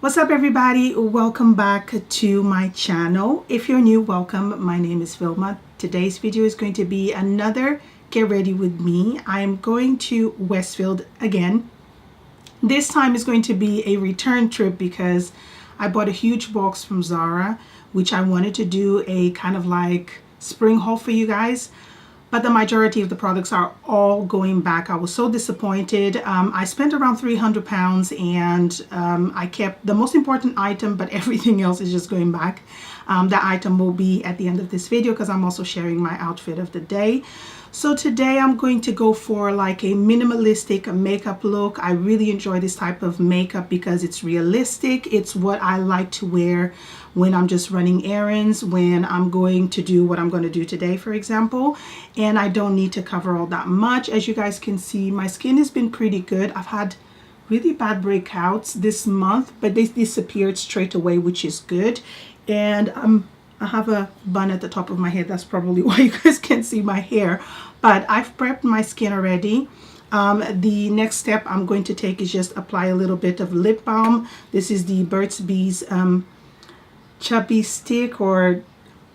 What's up everybody? Welcome back to my channel. If you're new, welcome. My name is Vilma. Today's video is going to be another get ready with me. I'm going to Westfield again. This time is going to be a return trip because I bought a huge box from Zara, which I wanted to do a kind of like spring haul for you guys. But the majority of the products are all going back. I was so disappointed. I spent around 300 pounds and I kept the most important item, but everything else is just going back. The item will be at the end of this video because I'm also sharing my outfit of the day. So today I'm going to go for like a minimalistic makeup look. I really enjoy this type of makeup because it's realistic. It's what I like to wear when I'm just running errands, when I'm going to do what I'm going to do today, for example, and I don't need to cover all that much. As you guys can see, my skin has been pretty good. I've had really bad breakouts this month, but they disappeared straight away, which is good. And I have a bun at the top of my head. That's probably why you guys can't see my hair, but I've prepped my skin already. The next step I'm going to take is just apply a little bit of lip balm. This is the Burts Bees chubby stick or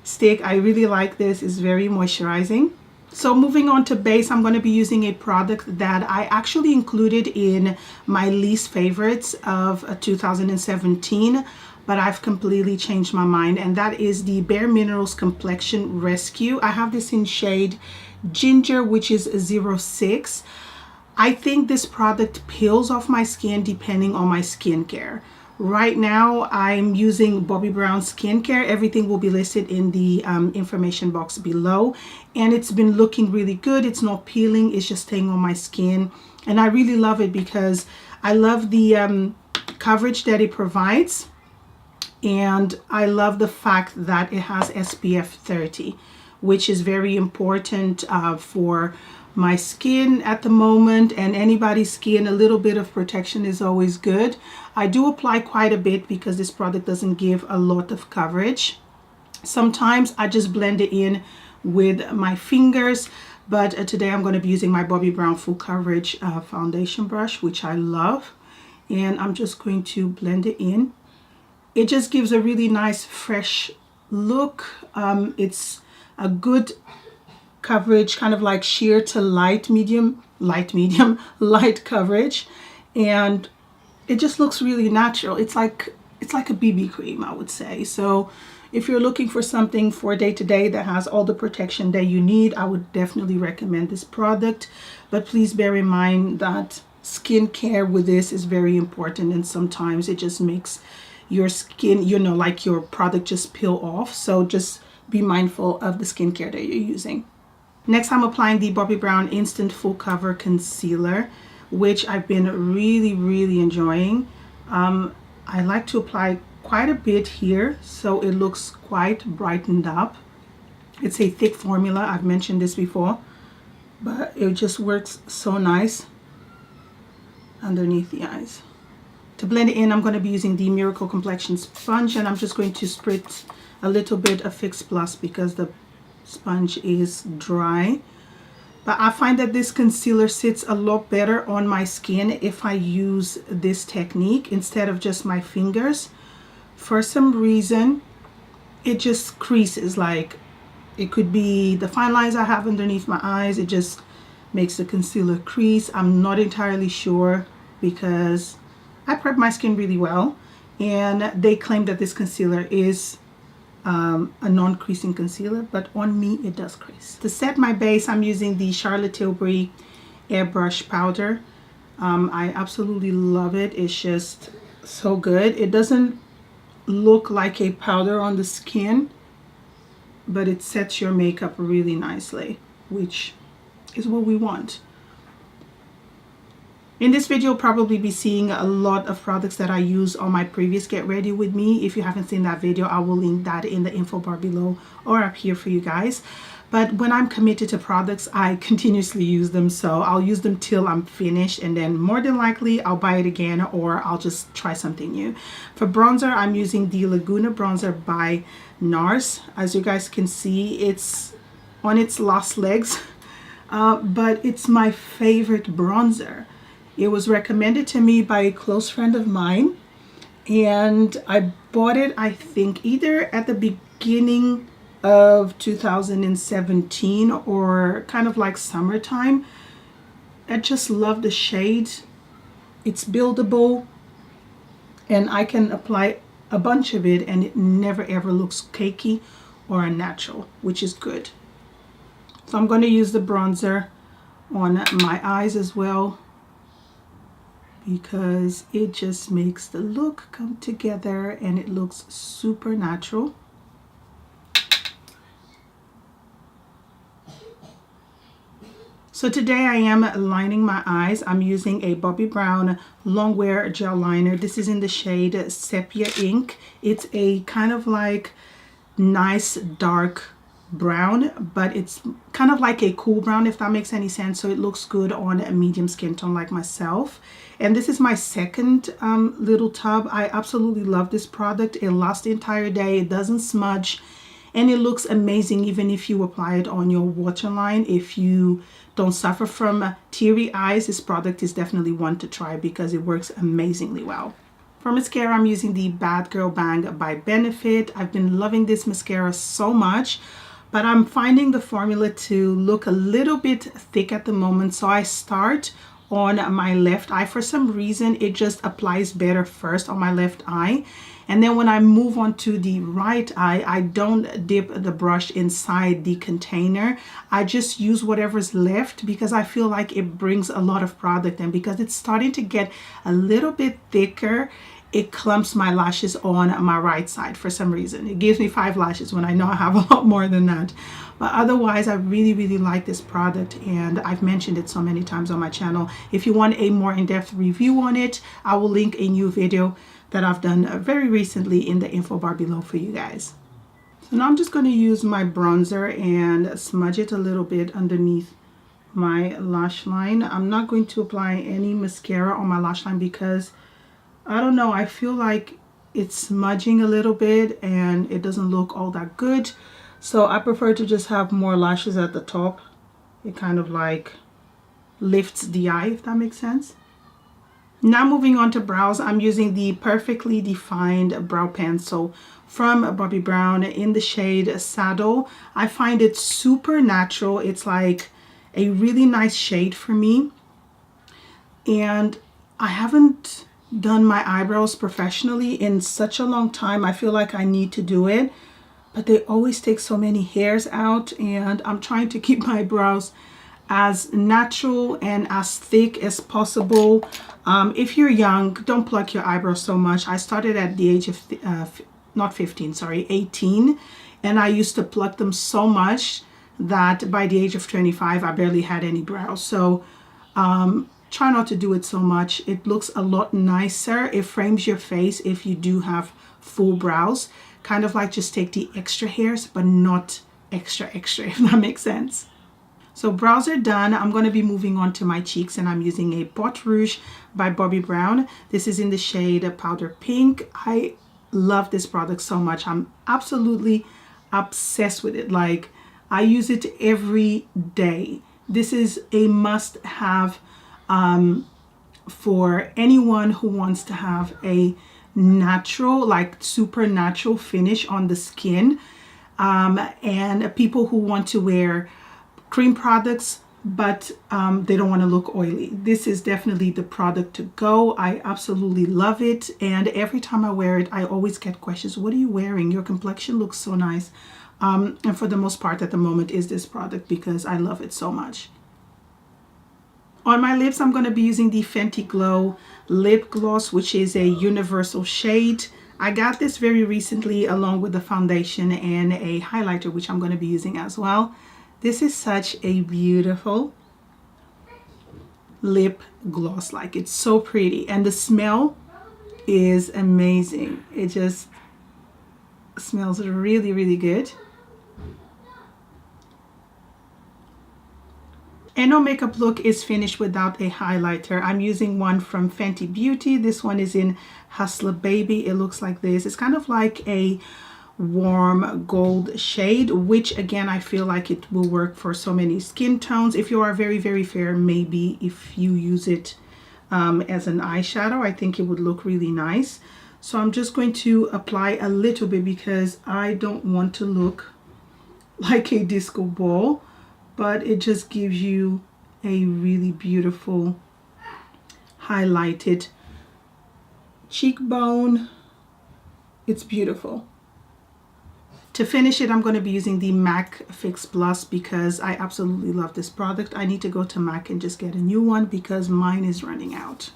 stick. I really like this. It's very moisturizing. So moving on to base, I'm going to be using a product that I actually included in my least favorites of 2017, but I've completely changed my mind, and that is the Bare Minerals Complexion Rescue. I have this in shade Ginger, which is 06. I think this product peels off my skin depending on my skincare. Right now I'm using Bobbi Brown skincare. Everything will be listed in the information box below, and it's been looking really good. It's not peeling, it's just staying on my skin, and I really love it because I love the coverage that it provides, and I love the fact that it has SPF 30, which is very important for my skin at the moment, and anybody's skin. A little bit of protection is always good. I do apply quite a bit because this product doesn't give a lot of coverage. Sometimes I just blend it in with my fingers, but today I'm going to be using my Bobbi Brown full coverage foundation brush, which I love, and I'm just going to blend it in. It just gives a really nice fresh look. It's a good coverage, kind of like sheer to light medium, light coverage, and it just looks really natural. It's like a BB cream, I would say. So if you're looking for something for day to day that has all the protection that you need, I would definitely recommend this product. But please bear in mind that skincare with this is very important, and sometimes it just makes your skin, you know, like your product just peel off. So just be mindful of the skincare that you're using. Next, I'm applying the Bobbi Brown Instant Full Cover Concealer, which I've been really enjoying. I like to apply quite a bit here so it looks quite brightened up. It's a thick formula. I've mentioned this before, but it just works so nice underneath the eyes. To blend it in, I'm going to be using the Miracle Complexion Sponge, and I'm just going to spritz a little bit of Fix Plus because the sponge is dry. But I find that this concealer sits a lot better on my skin if I use this technique instead of just my fingers. For some reason it just creases, like it could be the fine lines I have underneath my eyes. It just makes the concealer crease. I'm not entirely sure because I prep my skin really well, and they claim that this concealer is a non-creasing concealer, but on me it does crease. To set my base, I'm using the Charlotte Tilbury airbrush powder. I absolutely love it. It's just so good. It doesn't look like a powder on the skin, but it sets your makeup really nicely, which is what we want. In this video, you'll probably be seeing a lot of products that I use on my previous Get Ready With Me. If you haven't seen that video, I will link that in the info bar below or up here for you guys. But when I'm committed to products, I continuously use them. So I'll use them till I'm finished, and then more than likely I'll buy it again or I'll just try something new. For bronzer, I'm using the Laguna Bronzer by NARS. As you guys can see, it's on its last legs, but it's my favorite bronzer. It was recommended to me by a close friend of mine, and I bought it, I think, either at the beginning of 2017 or kind of like summertime. I just love the shade. It's buildable, and I can apply a bunch of it and it never ever looks cakey or unnatural, which is good. So I'm going to use the bronzer on my eyes as well, because it just makes the look come together and it looks super natural. So today I am lining my eyes. I'm using a Bobbi Brown Longwear gel liner. This is in the shade Sepia Ink. It's a kind of like nice dark brown, but it's kind of like a cool brown, if that makes any sense. So it looks good on a medium skin tone like myself. And this is my second little tub. I absolutely love this product. It lasts the entire day. It doesn't smudge, and it looks amazing even if you apply it on your waterline. If you don't suffer from teary eyes, this product is definitely one to try because it works amazingly well. For mascara, I'm using the Bad Girl Bang by Benefit. I've been loving this mascara so much, but I'm finding the formula to look a little bit thick at the moment. So I start on my left eye. For some reason, it just applies better first on my left eye. And then when I move on to the right eye, I don't dip the brush inside the container. I just use whatever's left because I feel like it brings a lot of product in. Because it's starting to get a little bit thicker, it clumps my lashes on my right side for some reason. It gives me 5 lashes when I know I have a lot more than that. But otherwise, I really like this product, and I've mentioned it so many times on my channel. If you want a more in-depth review on it, I will link a new video that I've done very recently in the info bar below for you guys. So now I'm just going to use my bronzer and smudge it a little bit underneath my lash line. I'm not going to apply any mascara on my lash line because I don't know, I feel like it's smudging a little bit and it doesn't look all that good. So I prefer to just have more lashes at the top. It kind of like lifts the eye, if that makes sense. Now moving on to brows, I'm using the Perfectly Defined Brow Pencil from Bobbi Brown in the shade Saddle. I find it super natural. It's like a really nice shade for me. And I haven't done my eyebrows professionally in such a long time. I feel like I need to do it, but they always take so many hairs out, and I'm trying to keep my brows as natural and as thick as possible. If you're young, don't pluck your eyebrows so much. I started at the age of not 15, sorry, 18, and I used to pluck them so much that by the age of 25 I barely had any brows. So try not to do it so much. It looks a lot nicer. It frames your face if you do have full brows. Kind of like just take the extra hairs, but not extra, if that makes sense. So brows are done. I'm going to be moving on to my cheeks, and I'm using a Pot Rouge by Bobbi Brown. This is in the shade Powder Pink. I love this product so much. I'm absolutely obsessed with it. Like, I use it every day. This is a must-have for anyone who wants to have a natural, like super natural finish on the skin, and people who want to wear cream products but they don't want to look oily. This is definitely the product to go. I absolutely love it, and every time I wear it I always get questions. What are you wearing? Your complexion looks so nice. And for the most part at the moment is this product because I love it so much. On my lips, I'm going to be using the Fenty Glow Lip Gloss, which is a universal shade. I got this very recently along with the foundation and a highlighter, which I'm going to be using as well. This is such a beautiful lip gloss. Like, it's so pretty, and the smell is amazing. It just smells really good. And no makeup look is finished without a highlighter. I'm using one from Fenty Beauty. This one is in Hustler Baby. It looks like this. It's kind of like a warm gold shade, which again I feel like it will work for so many skin tones. If you are very fair, maybe if you use it as an eyeshadow, I think it would look really nice. So I'm just going to apply a little bit because I don't want to look like a disco ball, but it just gives you a really beautiful highlighted cheekbone. It's beautiful. To finish it, I'm going to be using the MAC Fix Plus because I absolutely love this product. I need to go to MAC and just get a new one because mine is running out.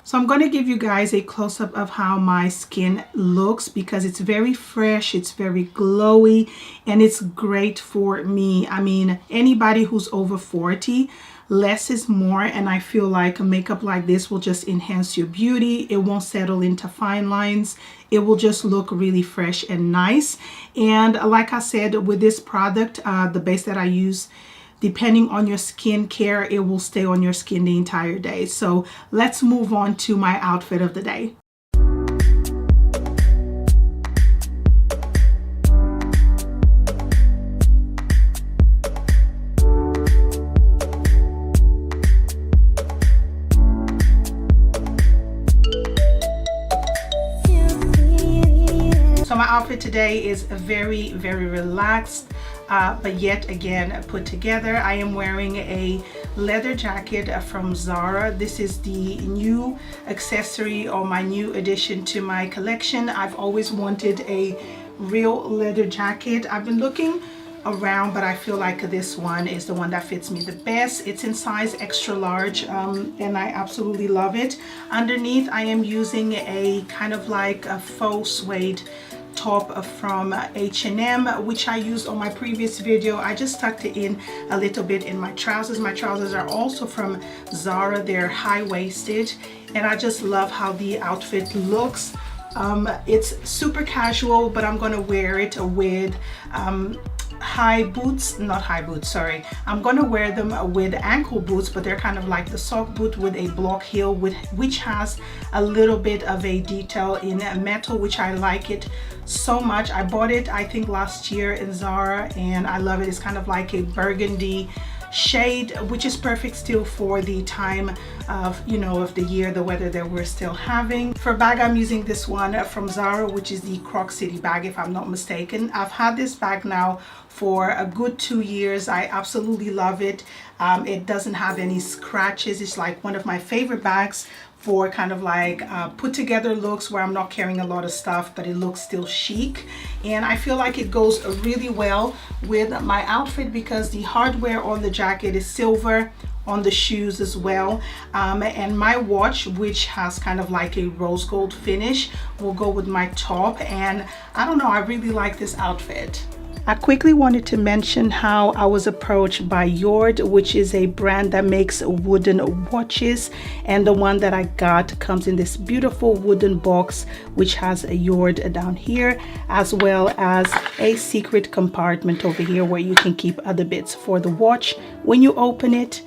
So I'm going to give you guys a close-up of how my skin looks because it's very fresh, it's very glowy, and it's great for me. I mean, anybody who's over 40, less is more, and I feel like a makeup like this will just enhance your beauty. It won't settle into fine lines. It will just look really fresh and nice. And like I said, with this product, the base that I use, depending on your skin care, it will stay on your skin the entire day. So let's move on to my outfit of the day. So my outfit today is very relaxed, but yet again put together. I am wearing a leather jacket from Zara. This is the new accessory or my new addition to my collection. I've always wanted a real leather jacket. I've been looking around, but I feel like this one is the one that fits me the best. It's in size extra large, and I absolutely love it. Underneath, I am using a kind of like a faux suede top from H&M, which I used on my previous video. I just tucked it in a little bit in my trousers. My trousers are also from Zara. They're high-waisted, and I just love how the outfit looks. It's super casual, but I'm gonna wear it with I'm gonna wear them with ankle boots, but they're kind of like the sock boot with a block heel, which has a little bit of a detail in metal, which I like it so much. I bought it I think last year in Zara, and I love it. It's kind of like a burgundy shade, which is perfect still for the time of, you know, of the year, the weather that we're still having. For bag, I'm using this one from Zara, which is the Croc City bag, if I'm not mistaken. I've had this bag now for a good 2 years. I absolutely love it. It doesn't have any scratches. It's like one of my favorite bags for kind of like put together looks where I'm not carrying a lot of stuff, but it looks still chic. And I feel like it goes really well with my outfit because the hardware on the jacket is silver, on the shoes as well, and my watch, which has kind of like a rose gold finish, will go with my top. And I don't know, I really like this outfit. I quickly wanted to mention how I was approached by Yord, which is a brand that makes wooden watches, and the one that I got comes in this beautiful wooden box which has a Yord down here, as well as a secret compartment over here where you can keep other bits for the watch. When you open it,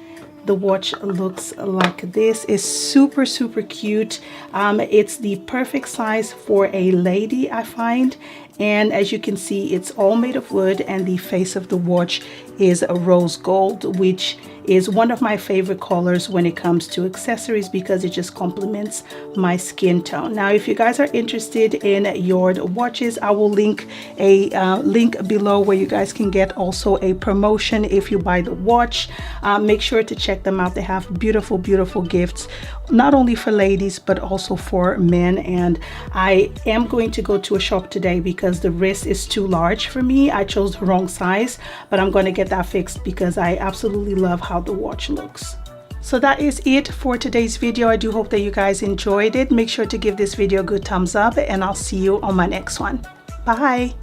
the watch looks like this. It's super cute. It's the perfect size for a lady, I find. And as you can see, it's all made of wood, and the face of the watch is a rose gold, which is one of my favorite colors when it comes to accessories because it just complements my skin tone. Now, if you guys are interested in Yord watches, I will link a link below where you guys can get also a promotion if you buy the watch. Make sure to check them out. They have beautiful gifts, not only for ladies but also for men. And I am going to go to a shop today because the wrist is too large for me. I chose the wrong size, but I'm going to get that fixed because I absolutely love how the watch looks. So that is it for today's video. I do hope that you guys enjoyed it. Make sure to give this video a good thumbs up, and I'll see you on my next one. Bye.